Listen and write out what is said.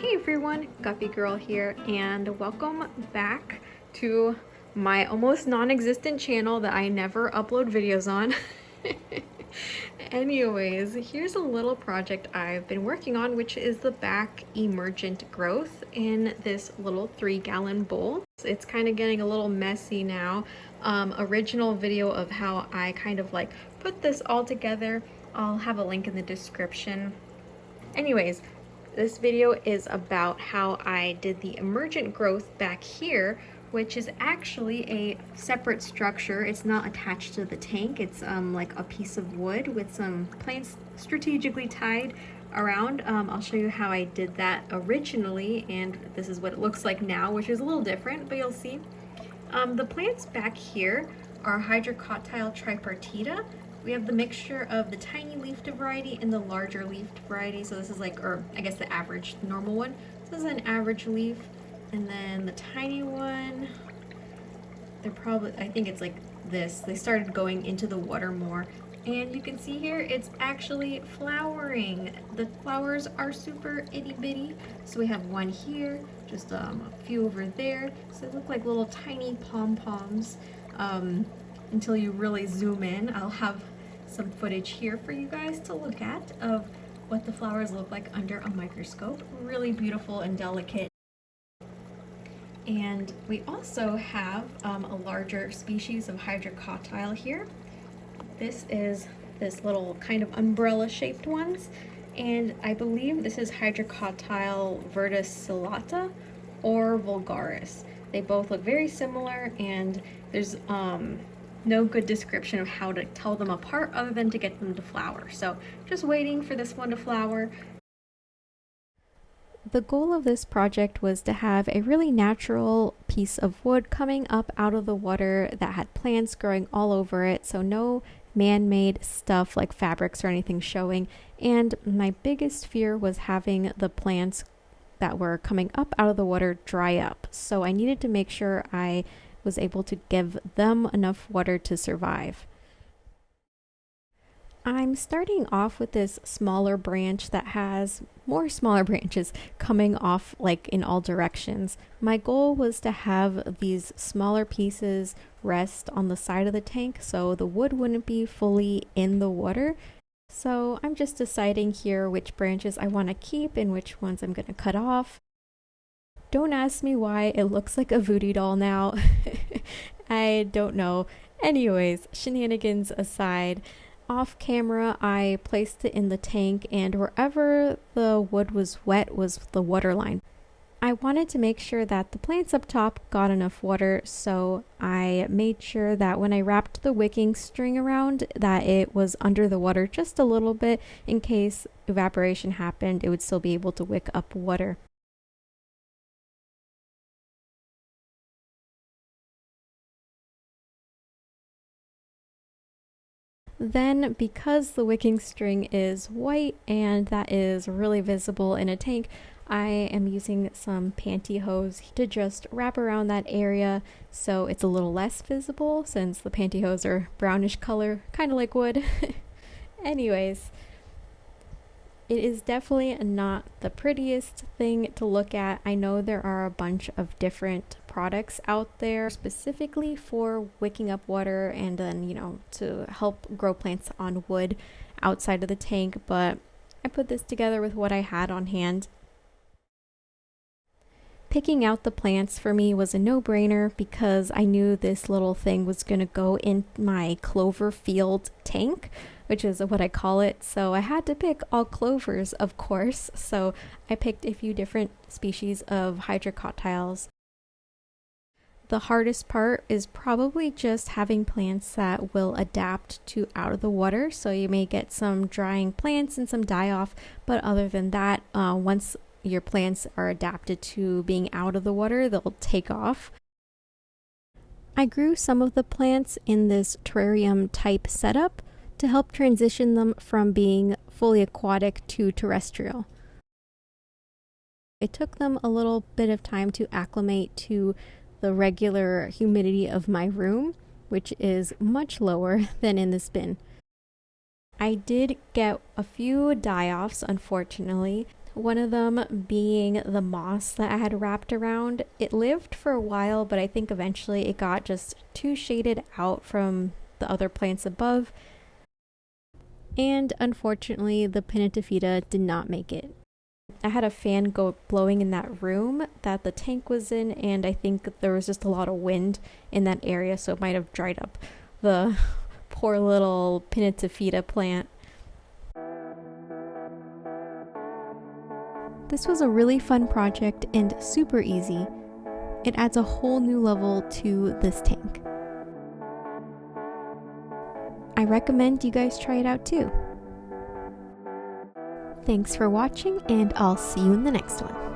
Hey everyone, Guppy Girl here, and welcome back to my almost non-existent channel that I never upload videos on. Anyways, here's a little project I've been working on, which is the back emergent growth in this little 3-gallon bowl. It's kind of getting a little messy now. Original video of how I kind of like put this all together, I'll have a link in the description. Anyways, this video is about how I did the emergent growth back here, which is actually a separate structure. It's not attached to the tank. It's like a piece of wood with some plants strategically tied around. I'll show you how I did that originally, and this is what it looks like now, which is a little different, but you'll see. The plants back here are Hydrocotyl tripartita. We have the mixture of the tiny leafed variety and the larger leafed variety. So this is like, or I guess the average normal one. This is an average leaf. And then the tiny one, they're probably, I think it's like this. They started going into the water more. And you can see here, it's actually flowering. The flowers are super itty bitty. So we have one here, just a few over there. So they look like little tiny pom-poms. Until you really zoom in, I'll have some footage here for you guys to look at of what the flowers look like under a microscope. Really beautiful and delicate. And we also have a larger species of Hydrocotyl here. This is this little kind of umbrella shaped ones, and I believe this is Hydrocotyl verticillata or vulgaris. They both look very similar, and there's no good description of how to tell them apart other than to get them to flower. So just waiting for this one to flower. The goal of this project was to have a really natural piece of wood coming up out of the water that had plants growing all over it, so no man-made stuff like fabrics or anything showing. And my biggest fear was having the plants that were coming up out of the water dry up, so I needed to make sure I was able to give them enough water to survive. I'm starting off with this smaller branch that has more smaller branches coming off like in all directions. My goal was to have these smaller pieces rest on the side of the tank so the wood wouldn't be fully in the water. So I'm just deciding here which branches I want to keep and which ones I'm going to cut off. Don't ask me why it looks like a voodoo doll now. I don't know. Anyways, shenanigans aside, off camera I placed it in the tank, and wherever the wood was wet was the water line. I wanted to make sure that the plants up top got enough water, so I made sure that when I wrapped the wicking string around that it was under the water just a little bit in case evaporation happened, it would still be able to wick up water. Then, because the wicking string is white and that is really visible in a tank, I am using some pantyhose to just wrap around that area so it's a little less visible since the pantyhose are brownish color, kind of like wood. Anyways, it is definitely not the prettiest thing to look at. I know there are a bunch of different products out there specifically for wicking up water and then, to help grow plants on wood outside of the tank, but I put this together with what I had on hand. Picking out the plants for me was a no-brainer because I knew this little thing was going to go in my clover field tank, which is what I call it. So I had to pick all clovers, of course. So I picked a few different species of Hydrocotyls. The hardest part is probably just having plants that will adapt to out of the water. So you may get some drying plants and some die-off, but other than that, once your plants are adapted to being out of the water, they'll take off. I grew some of the plants in this terrarium type setup to help transition them from being fully aquatic to terrestrial. It took them a little bit of time to acclimate to the regular humidity of my room, which is much lower than in this bin. I did get a few die-offs, unfortunately, One of them being the moss that I had wrapped around. It lived for a while, but I think eventually it got just too shaded out from the other plants above. And unfortunately, the Pinnatifida did not make it. I had a fan go blowing in that room that the tank was in, and I think there was just a lot of wind in that area, so it might have dried up the poor little Pinnatifida plant. This was a really fun project and super easy. It adds a whole new level to this tank. I recommend you guys try it out too. Thanks for watching, and I'll see you in the next one.